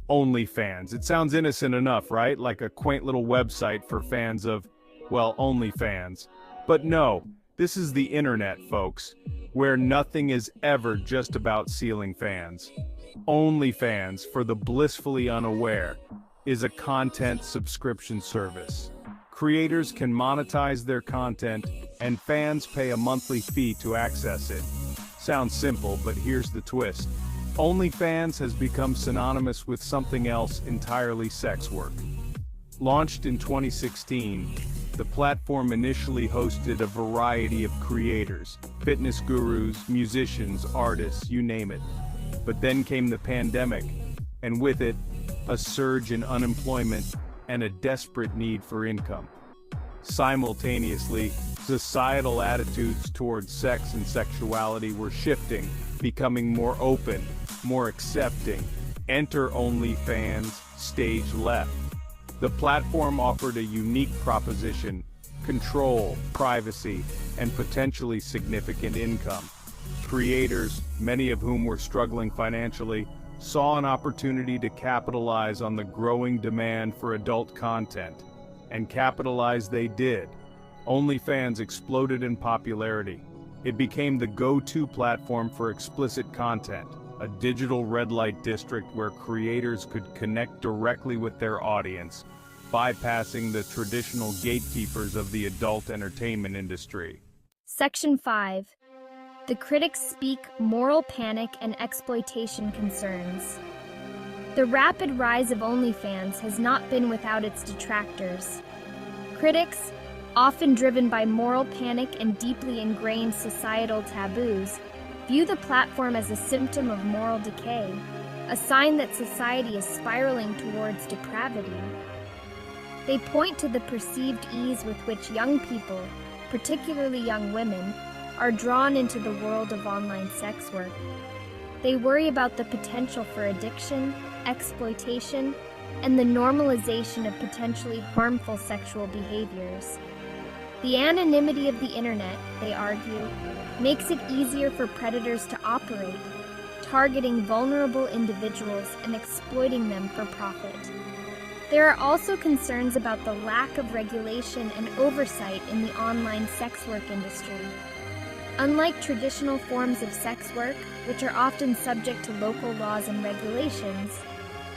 OnlyFans. It sounds innocent enough, right? Like a quaint little website for fans of, well, OnlyFans. But no, this is the internet, folks, where nothing is ever just about ceiling fans. OnlyFans, for the blissfully unaware, is a content subscription service. Creators can monetize their content, and fans pay a monthly fee to access it. Sounds simple, but here's the twist. OnlyFans has become synonymous with something else entirely: sex work. Launched in 2016, the platform initially hosted a variety of creators, fitness gurus, musicians, artists, you name it. But then came the pandemic, and with it, a surge in unemployment and a desperate need for income. Simultaneously, societal attitudes towards sex and sexuality were shifting, becoming more open, more accepting. Enter OnlyFans, stage left. The platform offered a unique proposition: control, privacy, and potentially significant income. Creators, many of whom were struggling financially, saw an opportunity to capitalize on the growing demand for adult content. And capitalize they did. OnlyFans exploded in popularity. It became the go-to platform for explicit content, a digital red light district where creators could connect directly with their audience, bypassing the traditional gatekeepers of the adult entertainment industry. Section 5. The critics speak moral panic and exploitation concerns. The rapid rise of OnlyFans has not been without its detractors. Critics, often driven by moral panic and deeply ingrained societal taboos, view the platform as a symptom of moral decay, a sign that society is spiraling towards depravity. They point to the perceived ease with which young people, particularly young women, are drawn into the world of online sex work. They worry about the potential for addiction, exploitation, and the normalization of potentially harmful sexual behaviors. The anonymity of the internet, they argue, makes it easier for predators to operate, targeting vulnerable individuals and exploiting them for profit. There are also concerns about the lack of regulation and oversight in the online sex work industry. Unlike traditional forms of sex work, which are often subject to local laws and regulations,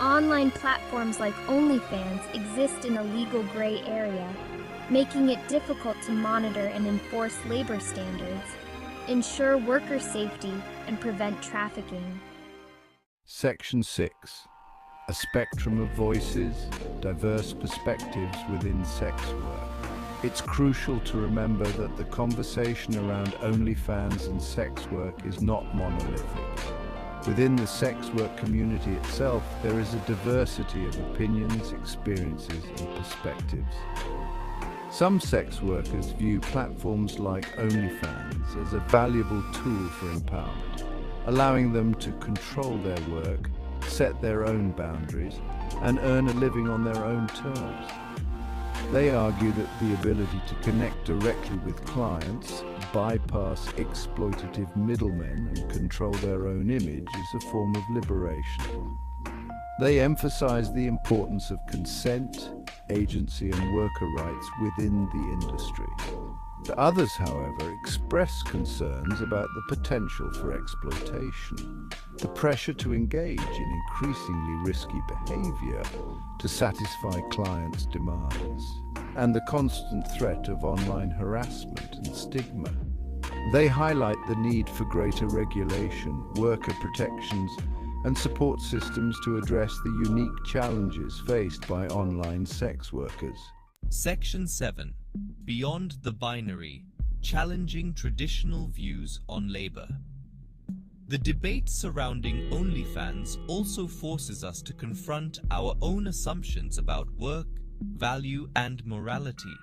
online platforms like OnlyFans exist in a legal gray area, making it difficult to monitor and enforce labor standards, ensure worker safety, and prevent trafficking. Section 6. A spectrum of voices, diverse perspectives within sex work. It's crucial to remember that the conversation around OnlyFans and sex work is not monolithic. Within the sex work community itself, there is a diversity of opinions, experiences, and perspectives. Some sex workers view platforms like OnlyFans as a valuable tool for empowerment, allowing them to control their work, set their own boundaries, and earn a living on their own terms. They argue that the ability to connect directly with clients, bypass exploitative middlemen, and control their own image is a form of liberation. They emphasize the importance of consent, agency, and worker rights within the industry. Others, however, express concerns about the potential for exploitation, the pressure to engage in increasingly risky behavior to satisfy clients' demands, and the constant threat of online harassment and stigma. They highlight the need for greater regulation, worker protections, and support systems to address the unique challenges faced by online sex workers. Section 7. Beyond the binary, challenging traditional views on labor. The debate surrounding OnlyFans also forces us to confront our own assumptions about work, value, and morality.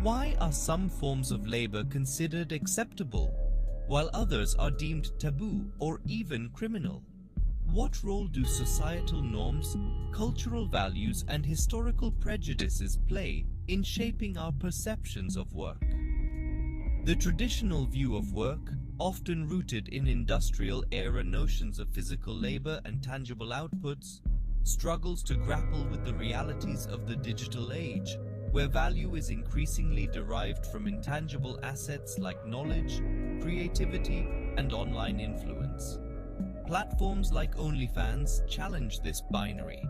Why are some forms of labor considered acceptable, while others are deemed taboo or even criminal? What role do societal norms, cultural values, and historical prejudices play in shaping our perceptions of work? The traditional view of work, often rooted in industrial-era notions of physical labor and tangible outputs, struggles to grapple with the realities of the digital age, where value is increasingly derived from intangible assets like knowledge, creativity, and online influence. Platforms like OnlyFans challenge this binary,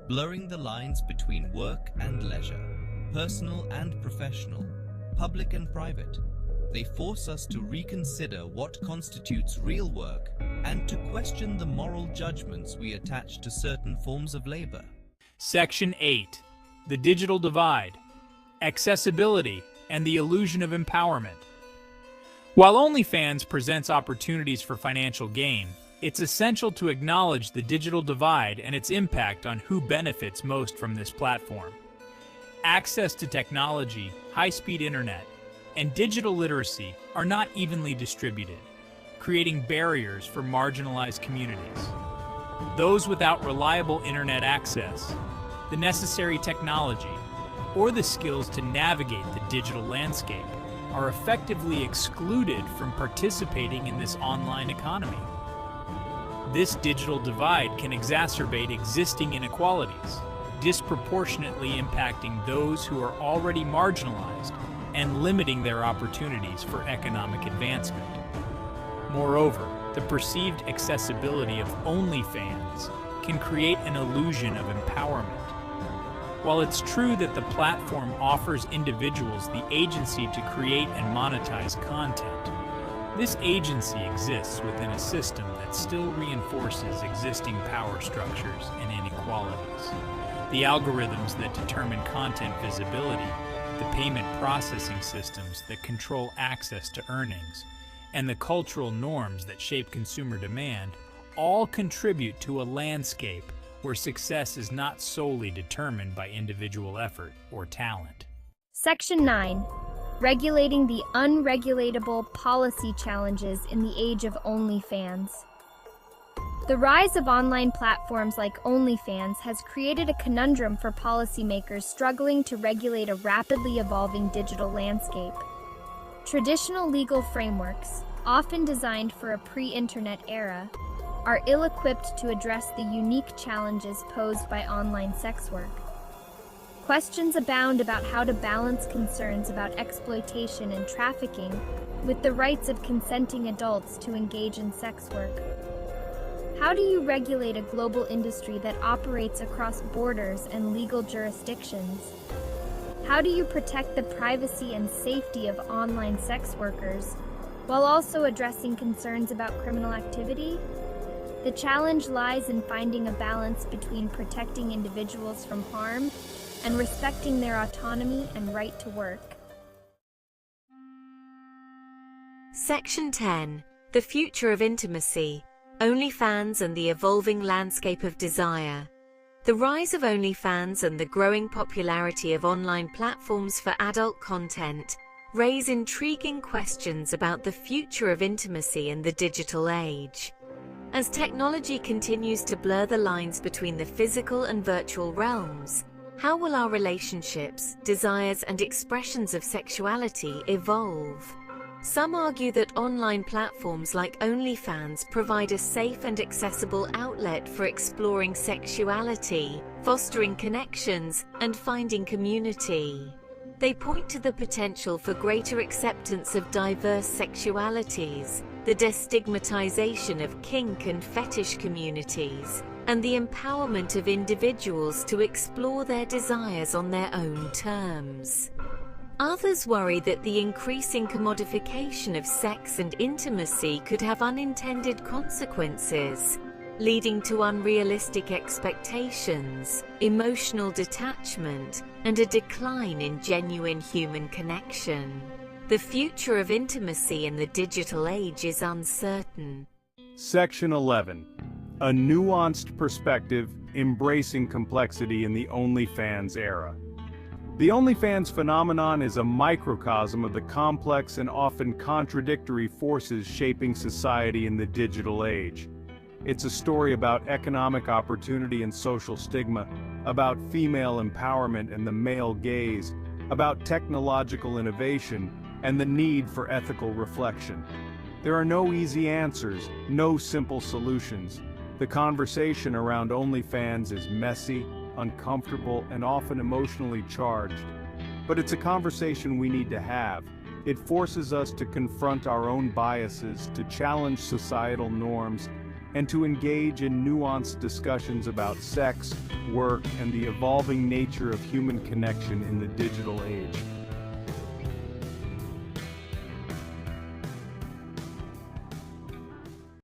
blurring the lines between work and leisure, personal and professional, public and private. They force us to reconsider what constitutes real work and to question the moral judgments we attach to certain forms of labor. Section 8. The Digital Divide. Accessibility and the Illusion of Empowerment. While OnlyFans presents opportunities for financial gain, it's essential to acknowledge the digital divide and its impact on who benefits most from this platform. Access to technology, high-speed internet, and digital literacy are not evenly distributed, creating barriers for marginalized communities. Those without reliable internet access, the necessary technology, or the skills to navigate the digital landscape are effectively excluded from participating in this online economy. This digital divide can exacerbate existing inequalities, disproportionately impacting those who are already marginalized and limiting their opportunities for economic advancement. Moreover, the perceived accessibility of OnlyFans can create an illusion of empowerment. While it's true that the platform offers individuals the agency to create and monetize content, this agency exists within a system that still reinforces existing power structures and inequalities. The algorithms that determine content visibility, the payment processing systems that control access to earnings, and the cultural norms that shape consumer demand all contribute to a landscape where success is not solely determined by individual effort or talent. Section 9. Regulating the unregulatable policy challenges in the age of OnlyFans. The rise of online platforms like OnlyFans has created a conundrum for policymakers struggling to regulate a rapidly evolving digital landscape. Traditional legal frameworks, often designed for a pre-internet era, are ill-equipped to address the unique challenges posed by online sex work. Questions abound about how to balance concerns about exploitation and trafficking with the rights of consenting adults to engage in sex work. How do you regulate a global industry that operates across borders and legal jurisdictions? How do you protect the privacy and safety of online sex workers while also addressing concerns about criminal activity? The challenge lies in finding a balance between protecting individuals from harm and respecting their autonomy and right to work. Section 10. The Future of Intimacy, OnlyFans and the Evolving Landscape of Desire. The rise of OnlyFans and the growing popularity of online platforms for adult content raise intriguing questions about the future of intimacy in the digital age. As technology continues to blur the lines between the physical and virtual realms, how will our relationships, desires, and expressions of sexuality evolve? Some argue that online platforms like OnlyFans provide a safe and accessible outlet for exploring sexuality, fostering connections, and finding community. They point to the potential for greater acceptance of diverse sexualities, the destigmatization of kink and fetish communities, and the empowerment of individuals to explore their desires on their own terms. Others worry that the increasing commodification of sex and intimacy could have unintended consequences, leading to unrealistic expectations, emotional detachment, and a decline in genuine human connection. The future of intimacy in the digital age is uncertain. Section 11. A nuanced perspective embracing complexity in the OnlyFans era. The OnlyFans phenomenon is a microcosm of the complex and often contradictory forces shaping society in the digital age. It's a story about economic opportunity and social stigma, about female empowerment and the male gaze, about technological innovation and the need for ethical reflection. There are no easy answers, no simple solutions. The conversation around OnlyFans is messy, uncomfortable, and often emotionally charged. But it's a conversation we need to have. It forces us to confront our own biases, to challenge societal norms, and to engage in nuanced discussions about sex, work, and the evolving nature of human connection in the digital age.